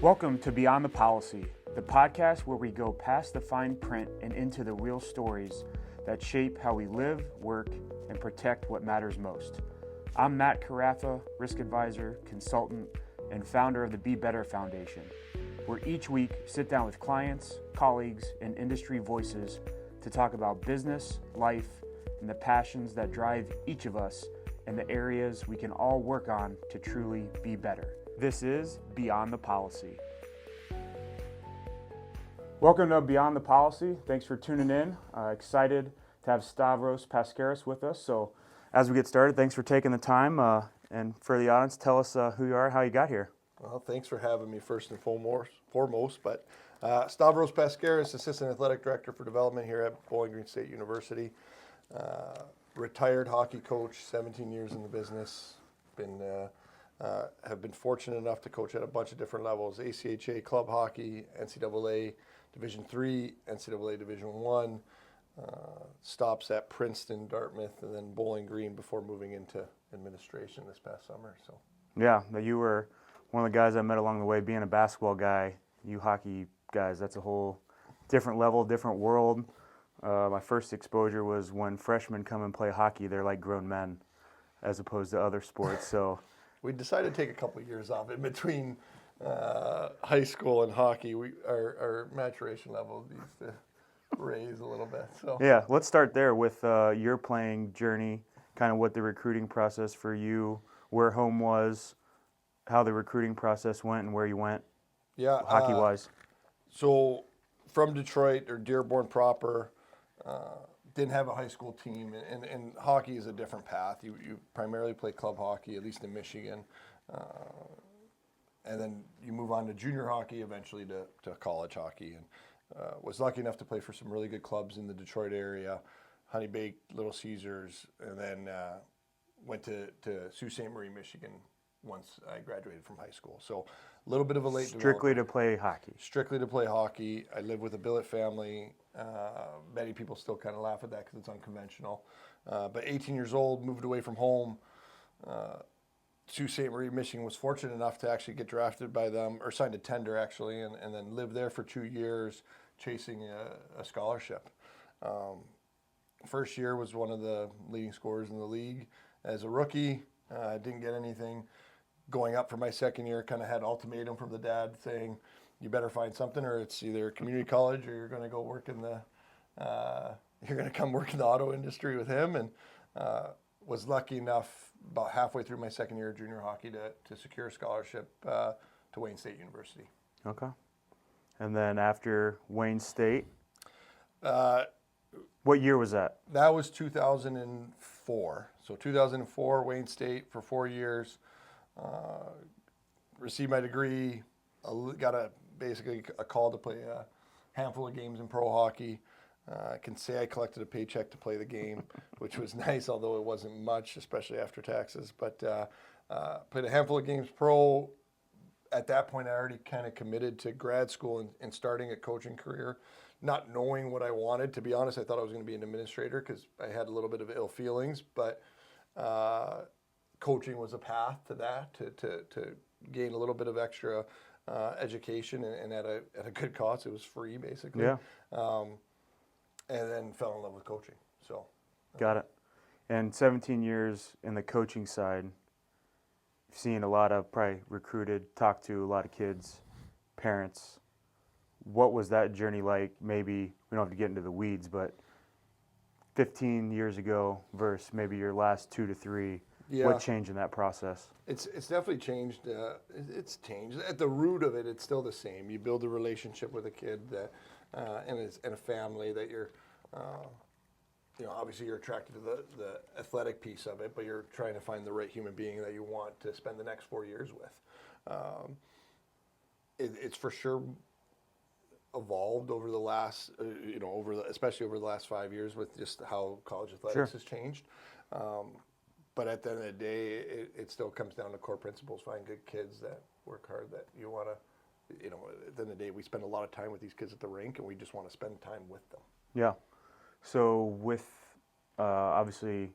Welcome to Beyond the Policy, the podcast where we go past the fine print and into the real stories that shape how we live, work, and protect what matters most. I'm Matt Karaffa, risk advisor, consultant, and founder of the Be Better Foundation, where each week sit down with clients, colleagues, and industry voices to talk about business, life, and the passions that drive each of us and the areas we can all work on to truly be better. This is Beyond the Policy. Welcome to Beyond the Policy. Thanks for tuning in. Excited to have Stavros Paskaris with us. So as we get started, thanks for taking the time. And for the audience, tell us who you are, how you got here. Well, thanks for having me first and foremost. But Stavros Paskaris, Assistant Athletic Director for Development here at Bowling Green State University. Retired hockey coach, 17 years in the business. Have been fortunate enough to coach at a bunch of different levels: ACHA, club hockey, NCAA Division III, NCAA Division I. Stops at Princeton, Dartmouth, and then Bowling Green before moving into administration this past summer. So yeah, you were one of the guys I met along the way. Being a basketball guy, you hockey guys, that's a whole different level, different world. My first exposure was when freshmen come and play hockey. They're like grown men as opposed to other sports. So we decided to take a couple of years off in between high school and hockey. Our maturation level needs to raise a little bit. So yeah, let's start there with your playing journey, kind of what the recruiting process for you, where home was, how the recruiting process went, and where you went, hockey-wise. So from Detroit, or Dearborn proper, didn't have a high school team, and hockey is a different path. You primarily play club hockey, at least in Michigan, and then you move on to junior hockey, eventually to college hockey, and was lucky enough to play for some really good clubs in the Detroit area, Honey Baked, Little Caesars, and then went to Sault Ste. Marie, Michigan once I graduated from high school. So a little bit of a late Strictly to play hockey. Strictly to play hockey. I live with a billet family. Many people still kind of laugh at that because it's unconventional. But 18 years old, moved away from home. Sault Ste. Marie, Michigan, was fortunate enough to actually get drafted by them, or signed a tender actually, and then lived there for 2 years chasing a scholarship. First year was one of the leading scorers in the league as a rookie. I didn't get anything. Going up for my second year, kind of had an ultimatum from the dad saying, you better find something, or it's either community college, or you're going to go work in you're going to come work in the auto industry with him. And was lucky enough about halfway through my second year of junior hockey to secure a scholarship to Wayne State University. Okay. And then after Wayne State, what year was that? That was 2004. So 2004, Wayne State for 4 years. Received my degree. Got basically a call to play a handful of games in pro hockey. I can say I collected a paycheck to play the game, which was nice, although it wasn't much, especially after taxes. But played a handful of games pro. At that point, I already kind of committed to grad school and starting a coaching career, not knowing what I wanted. To be honest, I thought I was going to be an administrator because I had a little bit of ill feelings, but coaching was a path to that, to gain a little bit of extra education and at a good cost. It was free, basically. Yeah. And then fell in love with coaching. So got it. And 17 years in the coaching side, seen a lot of, probably recruited, talked to a lot of kids, parents. What was that journey like? Maybe we don't have to get into the weeds, but 15 years ago versus maybe your last 2 to 3. yeah, What changed in that process? it's definitely changed. It's changed. At the root of it, it's still the same. You build a relationship with a kid that, and a family that you're, obviously you're attracted to the athletic piece of it, but you're trying to find the right human being that you want to spend the next 4 years with. It's for sure evolved over the last, especially over the last 5 years with just how college athletics has changed. But at the end of the day, it still comes down to core principles. Find good kids that work hard, that you want to, at the end of the day, we spend a lot of time with these kids at the rink, and we just want to spend time with them. Yeah. So with obviously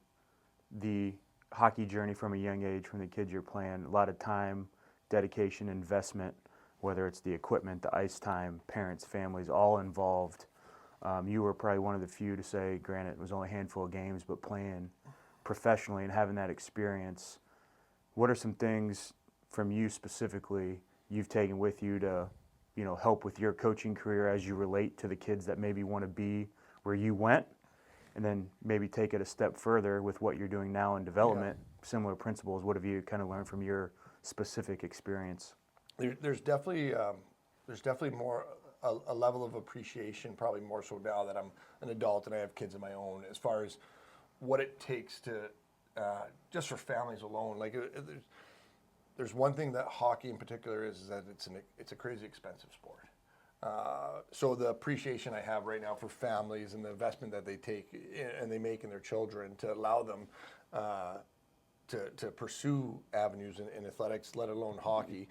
the hockey journey from a young age, from the kids you're playing, a lot of time, dedication, investment. whether it's the equipment, the ice time, parents, families, all involved. You were probably one of the few to say, granted, it was only a handful of games, but playing professionally and having that experience, what are some things from you specifically you've taken with you to, help with your coaching career as you relate to the kids that maybe want to be where you went, and then maybe take it a step further with what you're doing now in development, similar principles? What have you kind of learned from your specific experience? There's definitely more a level of appreciation, probably more so now that I'm an adult and I have kids of my own, as far as what it takes to just for families alone. Like there's one thing that hockey in particular is that it's a crazy expensive sport. So the appreciation I have right now for families and the investment that they take and they make in their children to allow them to pursue avenues in athletics, let alone hockey.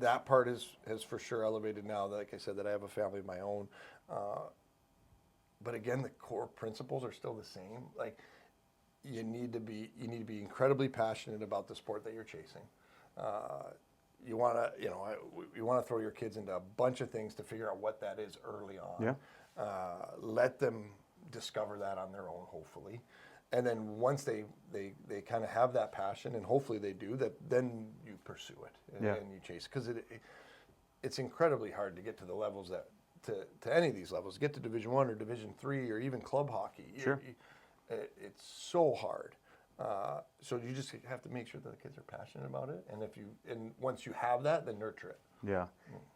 That part has for sure elevated now. Like I said, that I have a family of my own. But again, the core principles are still the same. Like you need to be incredibly passionate about the sport that you're chasing. You want to throw your kids into a bunch of things to figure out what that is early on. Yeah. Let them discover that on their own, hopefully. And then once they kind of have that passion, and hopefully they do, that then you pursue it and you chase. Because it's incredibly hard to get to the levels that, to any of these levels, get to Division I or Division III or even club hockey. Sure. It's so hard. So you just have to make sure that the kids are passionate about it. And once you have that, then nurture it. Yeah.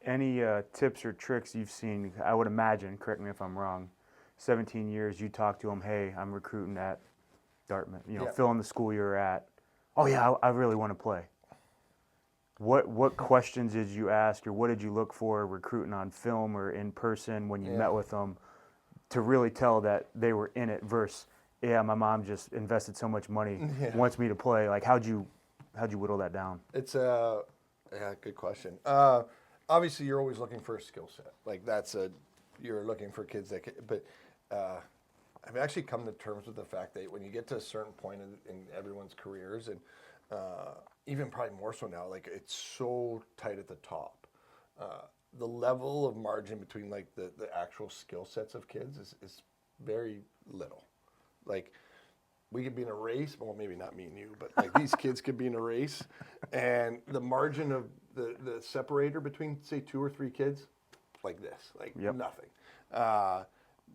Any tips or tricks you've seen? I would imagine, correct me if I'm wrong, 17 years, you talk to them, hey, I'm recruiting at Dartmouth, fill in the school you're at. Oh yeah, I really want to play. What questions did you ask, or what did you look for recruiting on film or in person when you met with them to really tell that they were in it versus, yeah, my mom just invested so much money, wants me to play? Like, how'd you whittle that down? It's good question. Obviously, you're always looking for a skill set. Like you're looking for kids that can, but I've actually come to terms with the fact that when you get to a certain point in everyone's careers, and even probably more so now, like it's so tight at the top. The level of margin between like the actual skill sets of kids is very little. Like we could be in a race, well maybe not me and you, but like these kids could be in a race, and the margin of the separator between say 2 or 3 kids, like this, like nothing.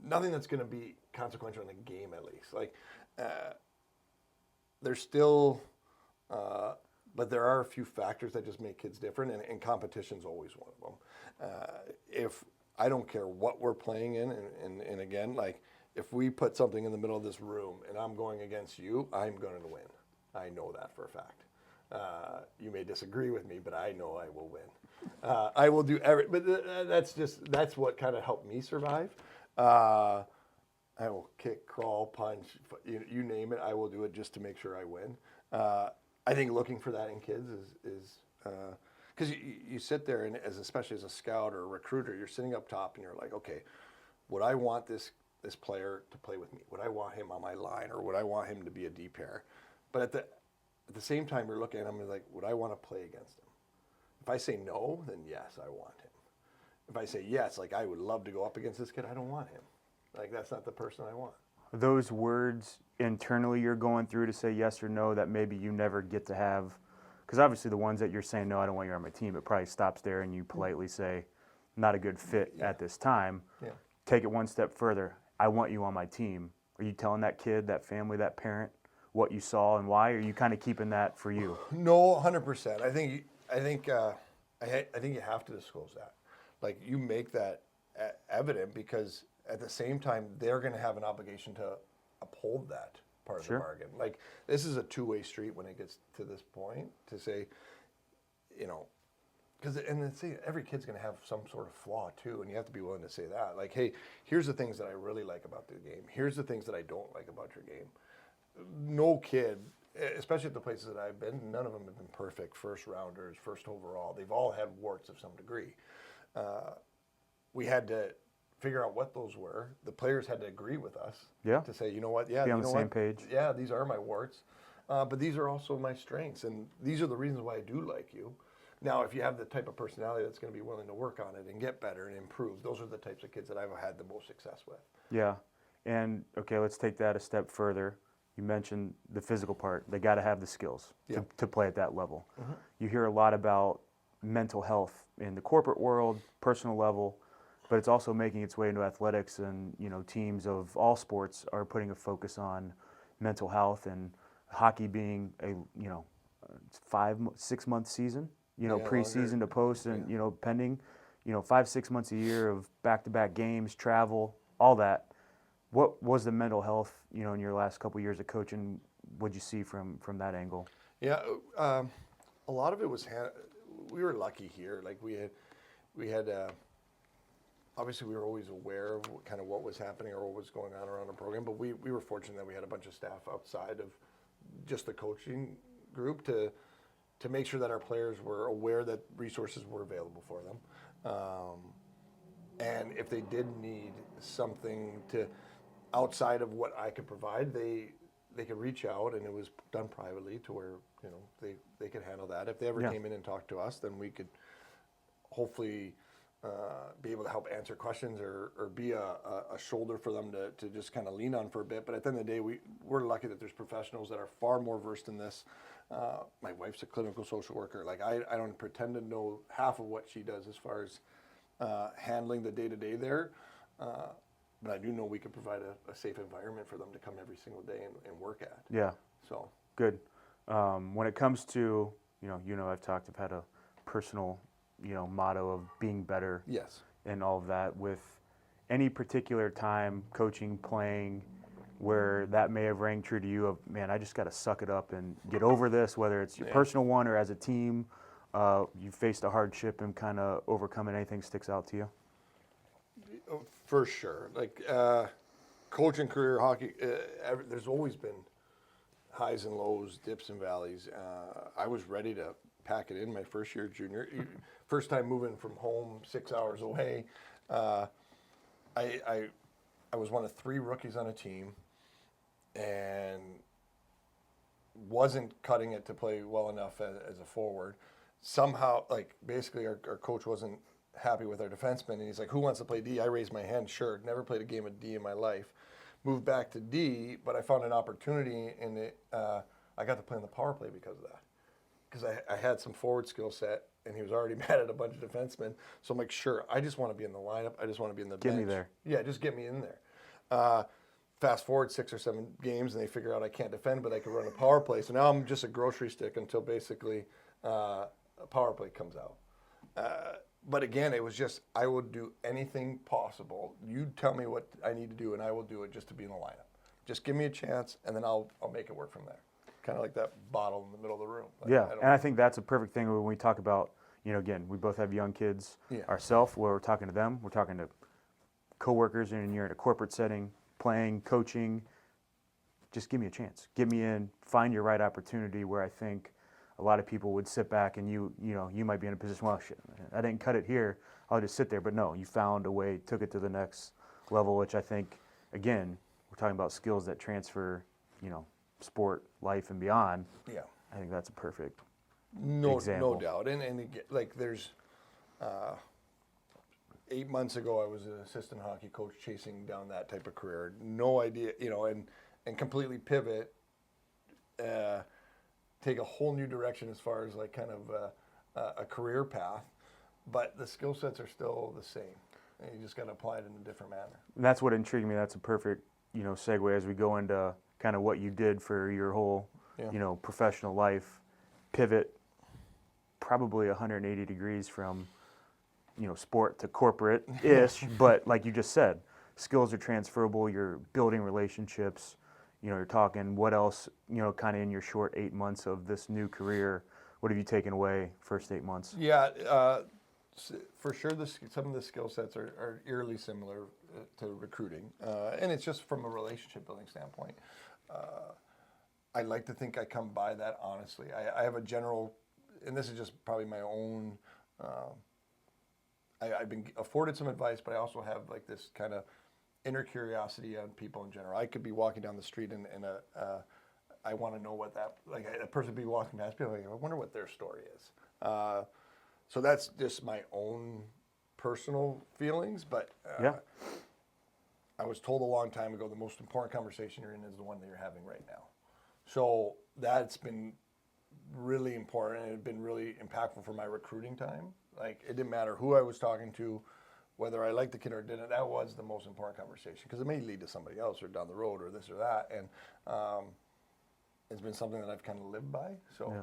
Nothing that's going to be consequential in a game, at least. Like, there's still, but there are a few factors that just make kids different, and competition's always one of them. If I don't care what we're playing in, and again, like, if we put something in the middle of this room and I'm going against you, I'm going to win. I know that for a fact. You may disagree with me, but I know I will win. I will do but that's what kind of helped me survive. I will kick, crawl, punch, you name it. I will do it just to make sure I win. I think looking for that in kids is because you sit there and especially as a scout or a recruiter, you're sitting up top and you're like, okay, would I want this player to play with me? Would I want him on my line, or would I want him to be a D pair? But at the same time, you're looking at him and like, would I want to play against him? If I say no, then yes, I want him. If I say yes, like I would love to go up against this kid, I don't want him. Like that's not the person I want. Those words internally you're going through to say yes or no that maybe you never get to have, because obviously the ones that you're saying no, I don't want you on my team, it probably stops there and you politely say, not a good fit at this time. Yeah. Take it one step further. I want you on my team. Are you telling that kid, that family, that parent what you saw and why? Or are you kind of keeping that for you? No, 100%. I think you have to disclose that. Like you make that evident, because at the same time they're going to have an obligation to uphold that part of the bargain. Like this is a two-way street when it gets to this point to say, because every kid's going to have some sort of flaw too, and you have to be willing to say that. Like, hey, here's the things that I really like about the game. Here's the things that I don't like about your game. No kid, especially at the places that I've been, none of them have been perfect first rounders, first overall. They've all had warts of some degree. We had to figure out what those were. The players had to agree with us to say, you know what, be on the same page. Yeah, these are my warts, but these are also my strengths, and these are the reasons why I do like you. Now, if you have the type of personality that's going to be willing to work on it and get better and improve, those are the types of kids that I've had the most success with. Yeah. And, okay, let's take that a step further. You mentioned the physical part. They got to have the skills to play at that level. Mm-hmm. You hear a lot about mental health in the corporate world, personal level, but it's also making its way into athletics, and teams of all sports are putting a focus on mental health, and hockey being a 5-6 month season, preseason to post, and pending, 5-6 months a year of back-to-back games, travel, all that. What was the mental health, in your last couple of years of coaching? What'd you see from that angle? Yeah, a lot of it was we were lucky here. Like we had obviously we were always aware of what was happening or what was going on around the program, but we were fortunate that we had a bunch of staff outside of just the coaching group to make sure that our players were aware that resources were available for them, and if they did need something outside of what I could provide, they could reach out, and it was done privately to where they could handle that. If they ever came in and talked to us, then we could hopefully be able to help answer questions or be a shoulder for them to just kind of lean on for a bit. But at the end of the day, we're lucky that there's professionals that are far more versed in this. My wife's a clinical social worker. Like I don't pretend to know half of what she does as far as handling the day-to-day there. But I do know we could provide a safe environment for them to come every single day and work at. Yeah. So good. When it comes to, I've had a personal, motto of being better. Yes. And all of that. With any particular time coaching, playing, where that may have rang true to you of, man, I just got to suck it up and get over this, whether it's your personal one or as a team, you faced a hardship and kind of overcoming anything sticks out to you? For sure. Like coaching career, hockey, there's always been highs and lows, dips and valleys. I was ready to pack it in my first year junior. First time moving from home 6 hours away. I was one of 3 rookies on a team and wasn't cutting it to play well enough as a forward. Somehow, basically our coach wasn't happy with our defenseman, and he's like, who wants to play D? I raised my hand. Sure. Never played a game of D in my life. Moved back to D, but I found an opportunity in it. I got to play on the power play because of that. Because I had some forward skill set, and he was already mad at a bunch of defensemen. So I'm like, sure, I just want to be in the lineup. I just want to be in the bench. Get me there. Yeah, just get me in there. Fast forward 6 or 7 games, and they figure out I can't defend, but I can run a power play. So now I'm just a grocery stick until basically a power play comes out. But again, it was just, I would do anything possible. You tell me what I need to do, and I will do it just to be in the lineup. Just give me a chance, and then I'll make it work from there. Kind of like that bottle in the middle of the room. I think that's a perfect thing when we talk about, again, we both have young kids ourselves, where we're talking to them. We're talking to coworkers, and you're in a corporate setting, playing, coaching. Just give me a chance. Get me in, find your right opportunity, where I think a lot of people would sit back and you might be in a position, well, shit, I didn't cut it here, I'll just sit there. But no, you found a way, took it to the next level, which I think, again, we're talking about skills that transfer, sport, life, and beyond. Yeah. I think that's a perfect example. No doubt. And again, there's 8 months ago, I was an assistant hockey coach chasing down that type of career. No idea, and completely pivot, take a whole new direction as far as a career path, but the skill sets are still the same. And you just got to apply it in a different manner. And that's what intrigued me. That's a perfect, segue as we go into kind of what you did for your whole, professional life. Pivot probably 180 degrees from, sport to corporate-ish, but like you just said, skills are transferable. You're building relationships. You're talking what else, kind of in your short 8 months of this new career, what have you taken away first 8 months? Yeah, for sure, some of the skill sets are eerily similar to recruiting, and it's just from a relationship building standpoint. I like to think I come by that honestly. I have a general, and this is just probably my own, I've been afforded some advice, but I also have this kind of inner curiosity on people in general. I could be walking down the street and I want to know what a person be walking past me, I wonder what their story is. So that's just my own personal feelings, but I was told a long time ago the most important conversation you're in is the one that you're having right now. So that's been really important, and it's been really impactful for my recruiting time. Like, it didn't matter who I was talking to, whether I liked the kid or didn't. That was the most important conversation, because it may lead to somebody else or down the road or this or that. And it's been something that I've kind of lived by. So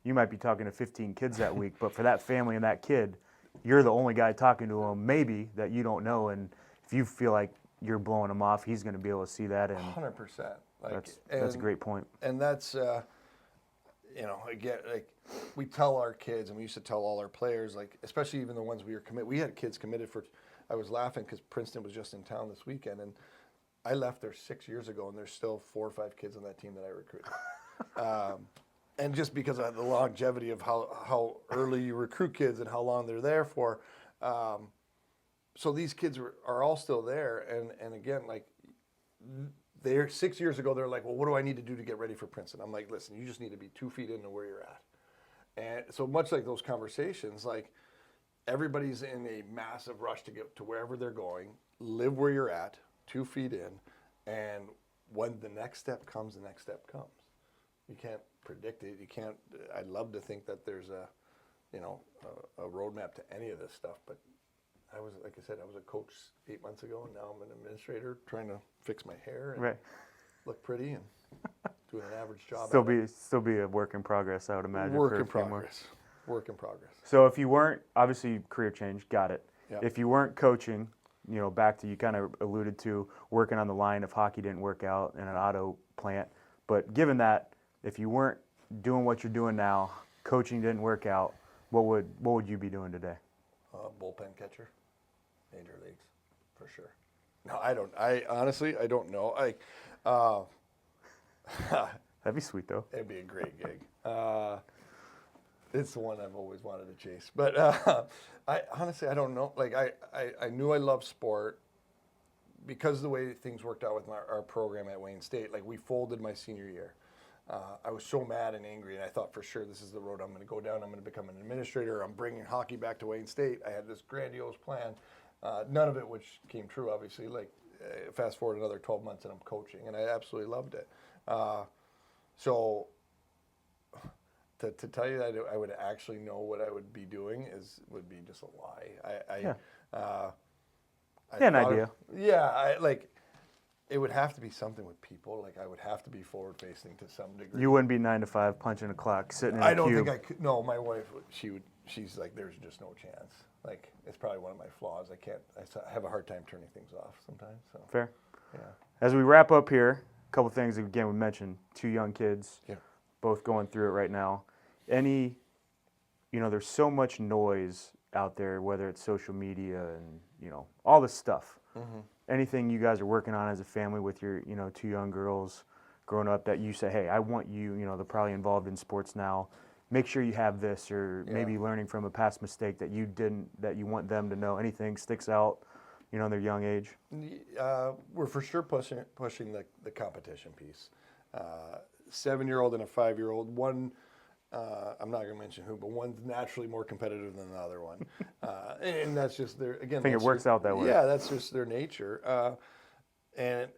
you might be talking to 15 kids that week, but for that family and that kid, you're the only guy talking to them, maybe, that you don't know. And if you feel like you're blowing him off, he's going to be able to see that. And 100%. Like, that's a great point. And that's, again, like, we tell our kids, and we used to tell all our players, like, especially even the ones we were committed. We had kids committed for. I was laughing because Princeton was just in town this weekend, and I left there 6 years ago, and there's still 4 or 5 kids on that team that I recruited. And just because of the longevity of how early you recruit kids and how long they're there for. So these kids are all still there, and again, like, they're 6 years ago, they're like, well, what do I need to do to get ready for Princeton? I'm like, listen, you just need to be 2 feet into where you're at. And so much like those conversations, like, everybody's in a massive rush to get to wherever they're going, live where you're at, 2 feet in, and when the next step comes, the next step comes. You can't predict it. You can't. I'd love to think that there's a roadmap to any of this stuff, but like I said, I was a coach 8 months ago, and now I'm an administrator trying to fix my hair and look pretty and doing an average job. Still be a work in progress, I would imagine. Work in progress. So if you weren't, obviously career change, got it. Yep. If you weren't coaching, back to, you kind of alluded to working on the line if hockey didn't work out in an auto plant. But given that, if you weren't doing what you're doing now, coaching didn't work out, what would you be doing today? Bullpen catcher, major leagues, for sure. No, I don't. I honestly, I don't know. That'd be sweet, though. It'd be a great gig. It's the one I've always wanted to chase. But I honestly, I don't know. Like, I knew I loved sport because of the way things worked out with our program at Wayne State. Like, we folded my senior year. I was so mad and angry, and I thought for sure this is the road I'm going to go down. I'm going to become an administrator. I'm bringing hockey back to Wayne State. I had this grandiose plan, none of it which came true, obviously. Like, fast forward another 12 months, and I'm coaching, and I absolutely loved it. So to tell you that I would actually know what I would be doing would be just a lie. An idea. It would have to be something with people. Like, I would have to be forward-facing to some degree. You wouldn't be 9 to 5 punching a clock, sitting in a I don't cube. think I could. No, my wife, she's like, there's just no chance. Like, it's probably one of my flaws. I have a hard time turning things off sometimes. So. Fair. Yeah. As we wrap up here, a couple things. Again, we mentioned 2 young kids, both going through it right now. There's so much noise out there, whether it's social media and, all this stuff. Mm-hmm. Anything you guys are working on as a family with your, 2 young girls growing up that you say, hey, I want you, they're probably involved in sports now. Make sure you have this, or maybe learning from a past mistake that you didn't, that you want them to know. Anything sticks out, in their young age? We're for sure pushing the competition piece. 7-year-old and a 5-year-old. One, I'm not going to mention who, but one's naturally more competitive than the other one. And that's just I think it works out that way. Yeah, that's just their nature. And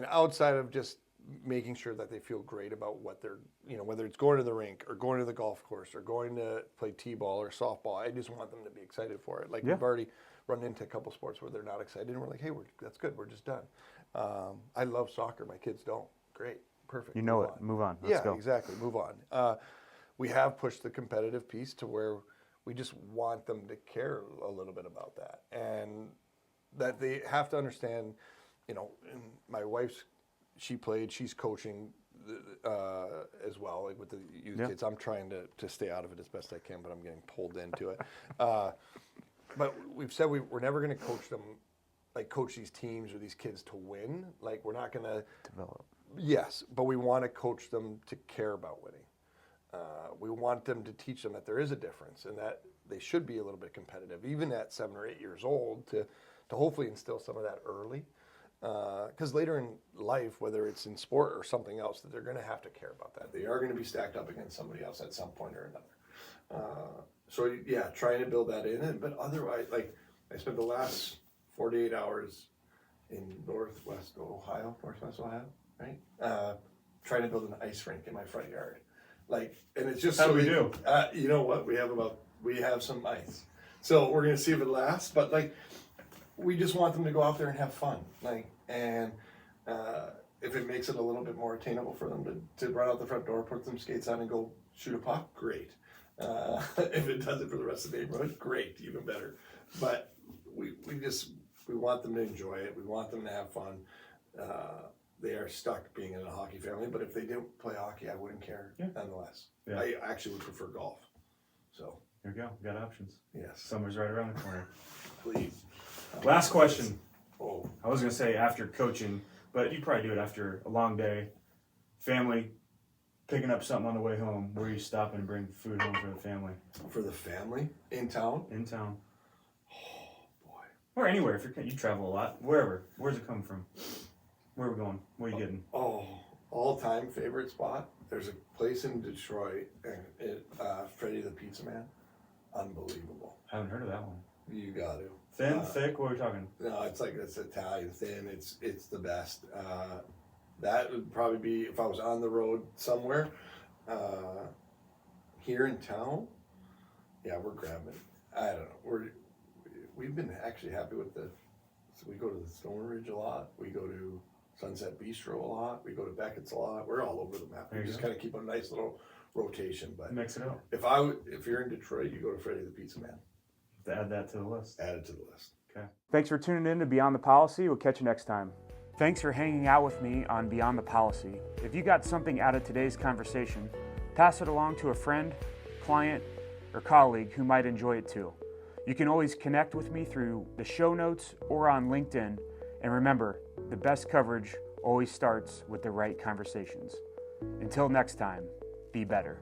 outside of just making sure that they feel great about what they're, whether it's going to the rink or going to the golf course or going to play t-ball or softball, I just want them to be excited for it. Like, we've already run into a couple sports where they're not excited, and we're like, hey, that's good, we're just done. I love soccer. My kids don't. Great. Perfect. Move on. Let's go. Exactly. Move on. We have pushed the competitive piece to where we just want them to care a little bit about that, and that they have to understand, and my wife's, she's coaching as well, like with the youth kids. I'm trying to stay out of it as best I can, but I'm getting pulled into it. But we've said we're never going to coach them, like coach these teams or these kids to win. Like, we're not going to develop. Yes, but we want to coach them to care about winning. We want them to teach them that there is a difference and that they should be a little bit competitive, even at 7 or 8 years old, to hopefully instill some of that early. Because later in life, whether it's in sport or something else, that they're going to have to care about that. They are going to be stacked up against somebody else at some point or another. So yeah, trying to build that in, but otherwise, like I spent the last 48 hours in northwest Ohio, right? Trying to build an ice rink in my front yard, and it's just How so do we do? You know what? We have some ice, so we're gonna see if it lasts. But we just want them to go out there and have fun, and if it makes it a little bit more attainable for them to run out the front door, put some skates on, and go shoot a puck, great. If it does it for the rest of the neighborhood, great, even better. But we want them to enjoy it. We want them to have fun. They are stuck being in a hockey family, but if they didn't play hockey, I wouldn't care nonetheless. Yeah. I actually would prefer golf. So there we go. We got options. Yes. Summer's right around the corner. Please. Last question. Oh. I was going to say after coaching, but you probably do it after a long day, family, picking up something on the way home. Where you stop and bring food home for the family? For the family? In town? In town. Oh, boy. Or anywhere. If you travel a lot. Wherever. Where's it come from? Where are we going? What are you getting? Oh, all-time favorite spot? There's a place in Detroit, and Freddy the Pizza Man. Unbelievable. I haven't heard of that one. You got to. Thin, thick, what are we talking? No, it's Italian thin. It's the best. That would probably be if I was on the road somewhere. Here in town, yeah, we're grabbing. I don't know. We've been actually happy with so we go to the Stone Ridge a lot. We go to Sunset Bistro a lot. We go to Beckett's a lot. We're all over the map. We just kind of keep a nice little rotation. But mix it up. If you're in Detroit, you go to Freddy the Pizza Man. To add that to the list. Add it to the list. Okay. Thanks for tuning in to Beyond the Policy. We'll catch you next time. Thanks for hanging out with me on Beyond the Policy. If you got something out of today's conversation, pass it along to a friend, client, or colleague who might enjoy it too. You can always connect with me through the show notes or on LinkedIn. And remember, the best coverage always starts with the right conversations. Until next time, be better.